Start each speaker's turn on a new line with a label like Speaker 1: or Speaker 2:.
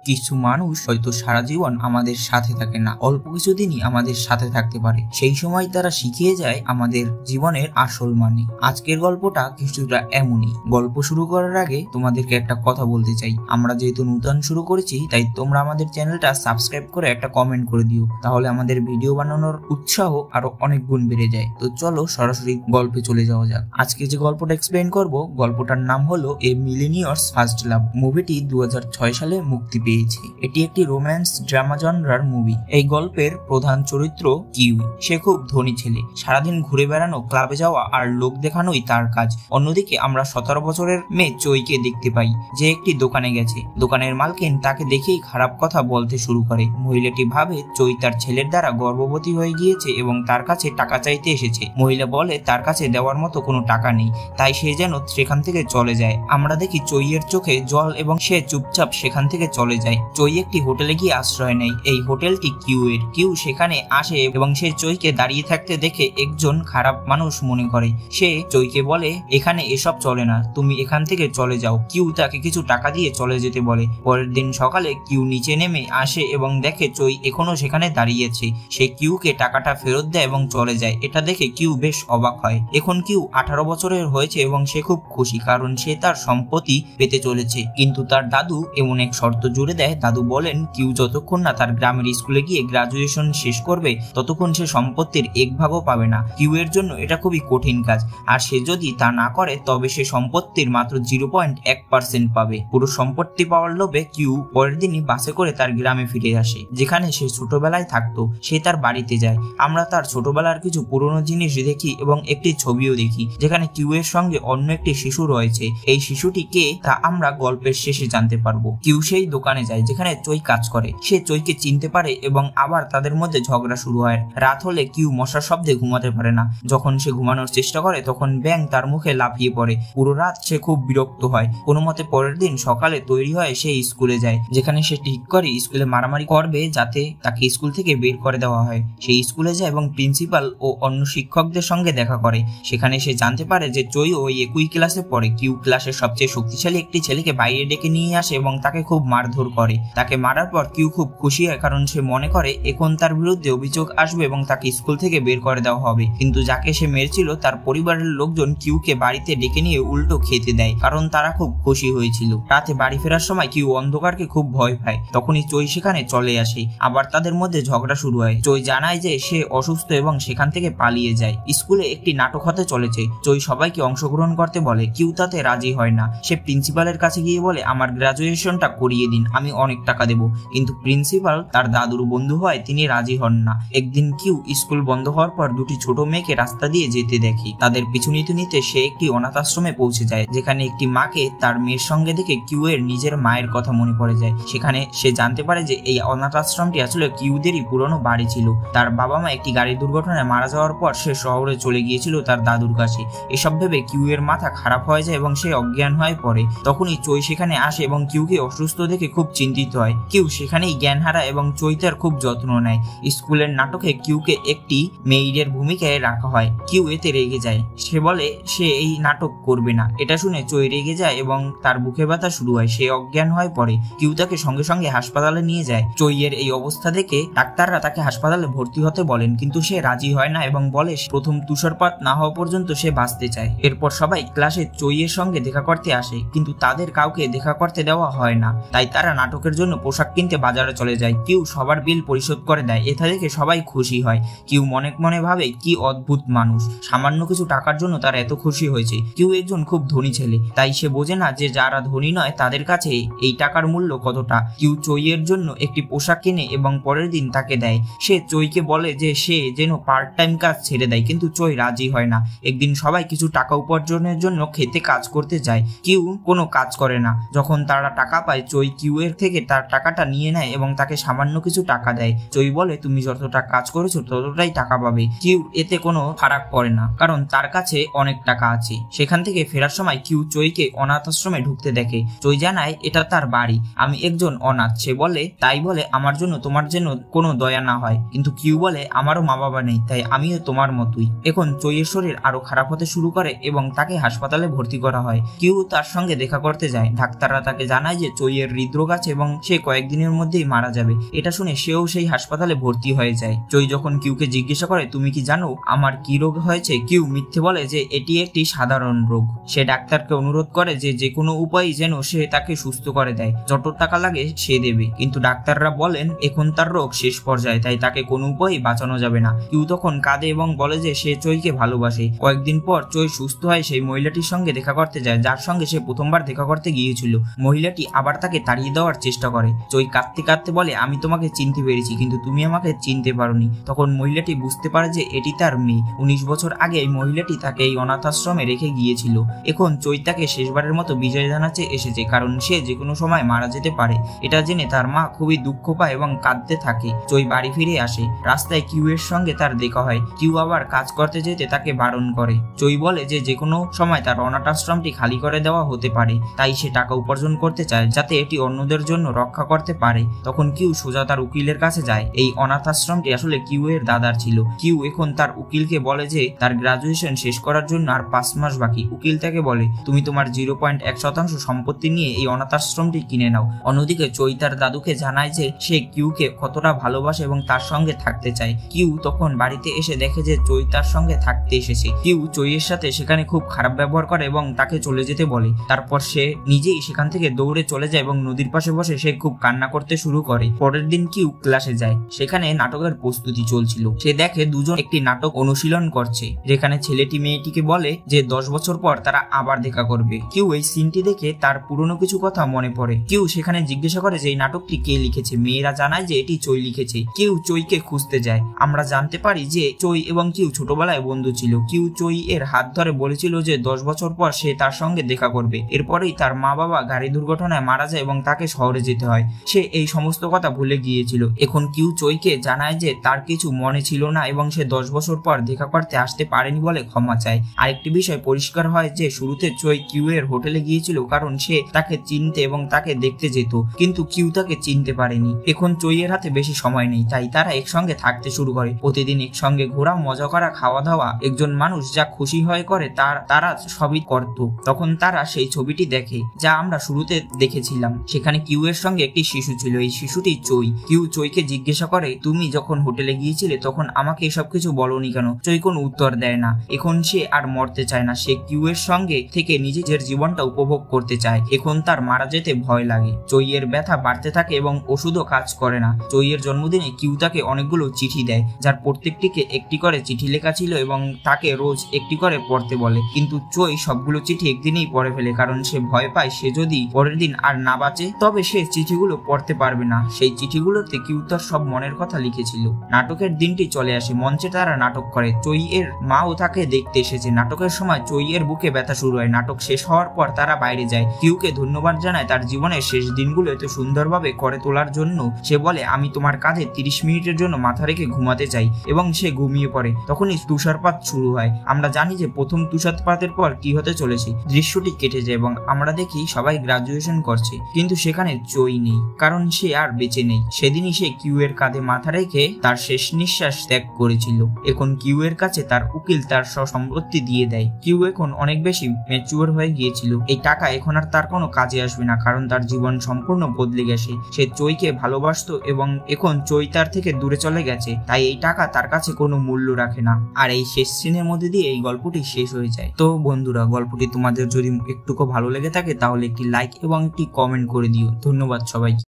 Speaker 1: কিছু মানুষ হয়তো সারা জীবন আমাদের সাথে থাকে না, অল্প কিছুদিনই আমাদের সাথে থাকতে পারে। সেই সময় তারা শিখিয়ে যায় আমাদের জীবনের আসল মানে। আজকের গল্পটা কিছুটা এমনই। গল্প শুরু করার আগে তোমাদেরকে একটা কথা বলতে চাই। আমরা যেহেতু নতুন শুরু করেছি, তাই তোমরা আমাদের চ্যানেলটা সাবস্ক্রাইব করে একটা কমেন্ট করে দিও, তাহলে আমাদের ভিডিও বানানোর উৎসাহ আরো অনেক গুণ বেড়ে যায়। তো চলো সরাসরি গল্পে চলে যাওয়া যাক। আজকে যে গল্পটা এক্সপ্লেন করব, গল্পটার নাম হলো এ মিলেনিয়ার্স ফার্স্ট লাভ। মুভিটি 2006 সালে মুক্তি পেয়েছে। এটি একটি রোম্যান্স ড্রামা জনরার মুভি। এই গল্পের প্রধান চরিত্র কিউই। সে খুব ধনী ছেলে, সারাদিন ঘুরে বেড়ানো, ক্লাবে যাওয়া আর লোক দেখানোই তার কাজ। অন্যদিকে আমরা 17 বছরের মেয়ে চইকে দেখতে পাই, যে একটি দোকানে গেছে। দোকানের মালকিন তাকে দেখেই খারাপ কথা বলতে শুরু করে। মহিলাটি ভাবে চই তার ছেলের দ্বারা গর্ভবতী হয়ে গিয়েছে এবং তার কাছে টাকা চাইতে এসেছে। মহিলা বলে তার কাছে দেওয়ার মতো কোনো টাকা নেই, তাই সে যেন সেখান থেকে চলে যায়। আমরা দেখি চইয়ের চোখে জল এবং সে চুপচাপ সেখান থেকে চলে যায়। চই একটি হোটেলে গিয়ে আশ্রয় নেয়। এই হোটেলটি কিউয়ের। কিউ সেখানে আসে এবং সে চইকে দাঁড়িয়ে থাকতে দেখে একজন খারাপ মানুষ মনে করে। সে চইকে বলে এখানে এসব চলে না, তুমি এখান থেকে চলে যাও। কিউ তাকে কিছু টাকা দিয়ে চলে যেতে বলে। পরের দিন সকালে কিউ নিচে নেমে আসে এবং দেখে চই এখনো সেখানে দাঁড়িয়েছে। সে কিউকে টাকাটা ফেরত দেয় এবং চলে যায়। এটা দেখে কিউ বেশ অবাক হয়। এখন কিউ 18 বছরের হয়েছে এবং সে খুব খুশি, কারণ সে তার সম্পত্তি পেতে চলেছে। কিন্তু তার দাদু এমন এক শর্ত জুড়ে দেয়। দাদু বলেন কিউ যতক্ষণ না তার গ্রামের স্কুলে গিয়ে গ্রাজুয়েশন শেষ করবে, ততক্ষণ সে সম্পত্তির 1 ভাগও পাবে না। কিউ এর জন্য এটা খুবই কঠিন কাজ, আর সে যদি তা না করে তবে সে সম্পত্তির মাত্র 0.1% পাবে। পুরো সম্পত্তি পাওয়ার লোভে কিউ পরের দিনই বাসে করে তার গ্রামে ফিরে আসে, যেখানে সে ছোটবেলায় থাকতো। সে তার বাড়িতে যায়। আমরা তার ছোটবেলার কিছু পুরনো জিনিস দেখি এবং একটি ছবিও দেখি, যেখানে কিউ এর সঙ্গে অন্য একটি শিশু রয়েছে। এই শিশুটি কে তা আমরা গল্পের শেষে জানতে পারবো। কিউ সেই দোকানে যায় যেখানে চই কাজ করে। সে চইকে চিনতে পারে এবং আবার তাদের মধ্যে ঝগড়া শুরু হয়। রাত হলে কিউ মশার শব্দে ঘুমাতে পারে না। যখন সে ঘুমানোর চেষ্টা করে তখন ব্যাঙ তার মুখে লাফিয়ে পড়ে। পুরো রাত সে খুব বিরক্ত হয়। কোনো মতে পরের দিন সকালে তৈরি হয়ে সে স্কুলে যায়, যেখানে সে ঠিক করে স্কুলে মারামারি করবে যাতে তাকে স্কুল থেকে বের করে দেওয়া হয়। সে স্কুলে যায় এবং প্রিন্সিপাল ও অন্য শিক্ষকদের সঙ্গে দেখা করে। সেখানে সে জানতে পারে যে চই ওই একই ক্লাসে পড়ে। কিউ ক্লাসের সবচেয়ে শক্তিশালী একটি ছেলেকে বাইরে ডেকে নিয়ে আসে এবং তাকে খুব মারধর করে। তাকে মারার পর কিউ খুব খুশি হয়, কারণ সে মনে করে এখন তার বিরুদ্ধে অভিযোগ আসবে এবং তাকে স্কুল থেকে বের করে দেওয়া হবে। কিন্তু যাকে সে মেরেছিল তার পরিবারের লোকজন কিউকে বাড়িতে ডেকে নিয়ে উল্টো খেতে দেয়, কারণ তারা খুব খুশি হয়েছিল। রাতে বাড়ি ফেরার সময় কিউ অন্ধকারকে খুব ভয় পায়। তখনই চই সেখানে চলে আসে। আবার তাদের মধ্যে ঝগড়া শুরু হয়। চই জানায় যে সে অসুস্থ এবং সেখান থেকে পালিয়ে যায়। স্কুলে একটি নাটক হতে চলেছে। চই সবাইকে অংশগ্রহণ করতে বলে। কিউ তাতে রাজি হয় না। সে প্রিন্সিপালের কাছে গিয়ে বলে আমার গ্রাজুয়েশনটা করিয়ে দিন, আমি অনেক টাকা দেব। কিন্তু প্রিন্সিপাল তার দাদুর বন্ধু হয়, তিনি রাজি হন না। একদিন কিউ স্কুল বন্ধ হওয়ার পর দুটি ছোট মেয়েকে রাস্তা দিয়ে যেতে দেখে। তাদের পিছু নিতে নিতে সে একটি অনাথ আশ্রমে পৌঁছে যায়, যেখানে একটি মাকে তার মেয়ের সঙ্গে দেখে কিউ এর নিজের মায়ের কথা মনে পড়ে যায়। সেখানে সে জানতে পারে যে এই অনাথ আশ্রমটি আসলে কিউদেরই পুরনো বাড়ি ছিল। তার বাবা মা একটি গাড়ি দুর্ঘটনায় মারা যাওয়ার পর সে শহরে চলে গিয়েছিল তার দাদুর কাছে। এসব ভেবে কিউ এর মাথা খারাপ হয়ে যায় এবং সে অজ্ঞান হয়ে পড়ে। তখনই চই সেখানে আসে এবং কিউকে অসুস্থ দেখে খুব চিন্তিত হয়। কিউ সেখানেই জ্ঞান হারায় এবং চই তার খুব যত্ন নেয়। স্কুলের নাটকে কিউকে একটি মেইডের ভূমিকায় রাখা হয়। কিউ এতে রেগে যায়। সে বলে সে এই নাটক করবে না। এটা শুনে চই রেগে যায় এবং তার বুকে ব্যথা শুরু হয়। সে অজ্ঞান হয়ে পড়ে। কিউ তাকে সঙ্গে সঙ্গে হাসপাতালে নিয়ে যায়। চইয়ের এই অবস্থা দেখে ডাক্তাররা তাকে হাসপাতালে ভর্তি হতে বলেন, কিন্তু সে রাজি হয় না এবং বলে প্রথম তুষারপাত না হওয়া পর্যন্ত সে বাঁচতে চায়। এরপর সবাই ক্লাসে চইয়ের সঙ্গে দেখা করতে আসে, কিন্তু তাদের কাউকে দেখা করতে দেওয়া হয় না। তাই তারা নাটকের জন্য পোশাক কিনতে বাজারে চলে যায়। কিউ সবার বিল পরিশোধ করে দেয়। এটা দেখে সবাই খুশি হয়। কিউ মনে মনে ভাবে কি অদ্ভুত মানুষ, সামান্য কিছু টাকার জন্য তার এত খুশি হয়েছে। কিউ একজন খুব ধনী ছেলে, তাই সে বোঝে না যে যারা ধনী নয় তাদের কাছে এই টাকার মূল্য কতটা। কিউ চইয়ের জন্য একটি পোশাক কিনে এবং পরের দিন তাকে দেয়। সে চইকে বলে যে সে যেন পার্ট টাইম কাজ ছেড়ে দেয়, কিন্তু চই রাজি হয় না। একদিন সবাই কিছু টাকা উপার্জনের জন্য খেতে কাজ করতে যায়। কিউ কোনো কাজ করে না। যখন তারা টাকা পায় চই কিউ এর থেকে তার টাকাটা নিয়ে নেয় এবং তাকে সামান্য কিছু টাকা দেয়। চই বলে তুমি যতটা কাজ করেছো ততটাই টাকা পাবে। কিউ এতে কোনো ফারাক পড়ে না, কারণ তার কাছে অনেক টাকা আছে। সেখান থেকে ফেরার সময় কিউ চইকে অনাথ আশ্রমে ঢুকতে দেখে। চই জানায় এটা তার বাড়ি, আমি একজন অনাথ। সে বলে তাই বলে আমার জন্য তোমার যেন কোনো দয়া না হয়। কিন্তু কিউ বলে আমারও মা বাবা নেই, তাই আমিও তোমার মতোই। এখন চইয়ের শরীর আরো খারাপ হতে শুরু করে এবং তাকে হাসপাতালে ভর্তি করা হয়। কিউ তার সঙ্গে দেখা করতে যায়। ডাক্তাররা তাকে জানায় যে চইয়ের হৃদরোগ আছে এবং সে কয়েকদিনের মধ্যেই মারা যাবে। এটা শুনে সেও সেই হাসপাতালে ভর্তি হয়ে যায়। চই যখন কিউকে জিজ্ঞাসা করে তুমি কি জানো আমার কি রোগ হয়েছে, কিউ মিথ্যে বলে যে এটি একটি সাধারণ রোগ। সে ডাক্তারকে অনুরোধ করে যে কোনো উপায়ে যেন সে তাকে সুস্থ করে দেয়, যত টাকা লাগে সে দেবে। কিন্তু ডাক্তাররা বলেন এখন তার রোগ শেষ পর্যায়ে, তাই তাকে কোনো উপায়েই বাঁচানো যাবে না। কিউ তখন কাঁদে এবং বলে যে সে চইকে ভালোবাসে। কয়েকদিন পর চই সুস্থ হয় সেই মহিলাটির সঙ্গে দেখা করতে যায় যার সঙ্গে সে প্রথমবার দেখা করতে গিয়েছিল। মহিলাটি আবার তাকে তাড়িয়ে দেওয়ার চেষ্টা করে। চই কাঁদতে কাঁদতে বলে আমি তোমাকে চিনতে পেরেছি কিন্তু তুমি আমাকে চিনতে পারোনি। তখন মহিলাটি বুঝতে পারে যে এটি তার মেয়ে। 19 বছর আগে এই মহিলাটি তাকে এই অনাথ আশ্রমে রেখে গিয়েছিল। এখন চই তাকে শেষবারের মতো বিজয় জানাতে এসেছে, কারণ সে যে কোনো সময় মারা যেতে পারে। এটা জেনে তার মা খুবই দুঃখ পায় এবং কাঁদতে থাকে। চই বাড়ি ফিরে আসে। রাস্তায় কিউ এর সঙ্গে তার দেখা হয়। কিউ আবার কাজ করতে যেতে তাকে বারণ করে। চই বলে যে কোনো সময় তার অনাথ আশ্রমটি খালি করে দেওয়া হতে পারে, তাই সে টাকা উপার্জন করতে চায় যাতে এটি অন্যদের জন্য রক্ষা করতে পারে। তখন কিউ সোজা তার উকিলের কাছে যায়। এই অনাথ আশ্রমটি আসলে কিউ এর দাদার ছিল। কিউ এখন তার উকিলকে বলে যে তার গ্রাজুয়েশন শেষ করার জন্য আর 5 মাস বাকি। উকিল তাকে বলে তুমি তোমার 0.1% সম্পত্তি নিয়ে এই অনাথ আশ্রমটি কিনে নাও। অন্যদিকে চই তার দাদুকে জানায় যে সে কিউকে কতটা ভালোবাসে এবং তার সঙ্গে থাকতে চায়। কিউ তখন বাড়িতে এসে দেখে যে চই তার সঙ্গে থাকতে এসেছে। কিউ চইয়ের সাথে সেখানে খুব খারাপ ব্যবহার করে এবং তাকে চলে যেতে বলে। তারপর সে নিজেই সেখান থেকে দৌড়ে চলে যায় এবং নদীর পাশে বসে সে খুব কান্না করতে শুরু করে। পরের দিন কিউ ক্লাসে যায়। সেখানে নাটকের প্রস্তুতি চলছিল। সে দেখে দুজন একটি নাটক অনুশীলন করছে, যেখানে ছেলেটি মেয়েটিকে বলে যে 10 বছর পর তারা আবার দেখা করবে। কিউ এই সিনটি দেখে তার পুরনো কিছু কথা মনে পড়ে। কিউ সেখানে জিজ্ঞাসা করে যে এই নাটকটি কে লিখেছে। মেয়েরা জানায় যে এটি চই লিখেছে। কিউ চইকে খুঁজতে যায়। আমরা জানতে পারি যে চই এবং কিউ ছোটবেলায় বন্ধু ছিল। কিউ চই এর হাত ধরে বলেছিল যে 10 বছর পর সে তার সঙ্গে দেখা করবে। এরপরেই তার মা বাবা গাড়ি দুর্ঘটনায় মারা যায় এবং তাকে শহরে যেতে হয়। সে এই সমস্ত কথা ভুলে গিয়েছিল। এখন কিউ চইকে জানায় যে তার কিছু মনে ছিল না এবং সে 10 বছর পর দেখা করতে আসতে পারেনি বলে ক্ষমা চায়। আরেকটি বিষয় পরিষ্কার হয় যে শুরুতে চই কিউ এর হোটেলে গিয়েছিল কারণ সে তাকে চিনতে এবং তাকে দেখতে যেত, কিন্তু কিউ তাকে চিনতে পারেনি। এখন চইয়ের হাতে বেশি সময় নেই, তাই তারা একসঙ্গে থাকতে শুরু করে। প্রতিদিন একসঙ্গে ঘোরা, মজা করা, খাওয়া দাওয়া। একজন মানুষ যা খুশি হয় করে তারা সবই করত। তখন তারা সেই ছবিটি দেখে যা আমরা শুরুতে দেখেছিলাম। সেখানে কিউ এর সঙ্গে একটি শিশু ছিল। এই শিশুটি চই। কিউ চইকে জিজ্ঞাসা করে তুমি যখন হোটেলে গিয়েছিলে তখন আমাকে এসব কিছু বলনি কেন? চই কোনো উত্তর দেয় না। এখন সে আর মরতে চায় না। সে কিউ এর সঙ্গে থেকে নিজের জীবনটা উপভোগ করতে চায়। এখন তার মারা যেতে ভয় লাগে। চইয়ের ব্যথা বাড়তে থাকে এবং ওষুধও কাজ করে না। চইয়ের জন্মদিনে কিউ তাকে অনেকগুলো চিঠি দেয়, যার প্রত্যেকটিকে একটি করে চিঠি লেখা ছিল এবং তাকে রোজ একটি করে পড়তে বলে। কিন্তু চই সবগুলো চিঠি একদিনেই পড়ে ফেলে, কারণ সে ভয় পায় সে যদি পরের দিন আর না বাঁচে তবে সে চিঠিগুলো পড়তে পারবে না। সেই চিঠিগুলোতে কিউ তার সব মনের কথা লিখেছিল। নাটকের দিনটি চলে আসে। মঞ্চে তারা নাটক করে। চই এর মাও তাকে দেখতে এসেছে। নাটকের সময় চই এর বুকে ব্যথা শুরু হয়। নাটক শেষ হওয়ার পর তারা বাইরে যায়। কিউকে ধন্যবাদ জানায় তার জীবনের শেষ দিনগুলো এত সুন্দরভাবে করে তোলার জন্য। সে বলে আমি তোমার কাঁধে 30 মিনিটের জন্য মাথা রেখে ঘুমাতে চাই, এবং সে ঘুমিয়ে পড়ে। তখনই তুষারপাত শুরু হয়। আমরা জানি যে প্রথম তুষারপাতের পর কি হতে চলেছে। দৃশ্যটি কেটে যায় এবং আমরা দেখি সবাই গ্রাজুয়েশন করছে, কিন্তু সেখানে চই নেই, কারণ সে আর বেঁচে নেই। সেদিনই সে কিউ এর কাঁধে মাথা রেখে তার শেষ নিঃশ্বাস ত্যাগ করেছিল। এখন কিউ এর কাছে তার উকিল তার সম্পত্তি দিয়ে দেয়। কিউ এখন অনেক বেশি ম্যাচিউর হয়ে গিয়েছিল। এই টাকা এখন আর তার কোনো কাজে আসবে না, কারণ তার জীবন সম্পূর্ণ বদলে গেছে। সে চইকে ভালোবাসতো এবং এখন চই তার থেকে দূরে চলে গেছে, তাই এই টাকা তার কাছে কোনো মূল্য রাখে না। আর এই শেষ সিনের মধ্যে দিয়ে এই গল্পটি শেষ হয়ে যায়। তো বন্ধুরা, গল্পটি তোমাদের যদি একটুকু ভালো লেগে থাকে তাহলে একটি লাইক এবং একটি কমেন্ট করে দিও। ধন্যবাদ সবাইকে।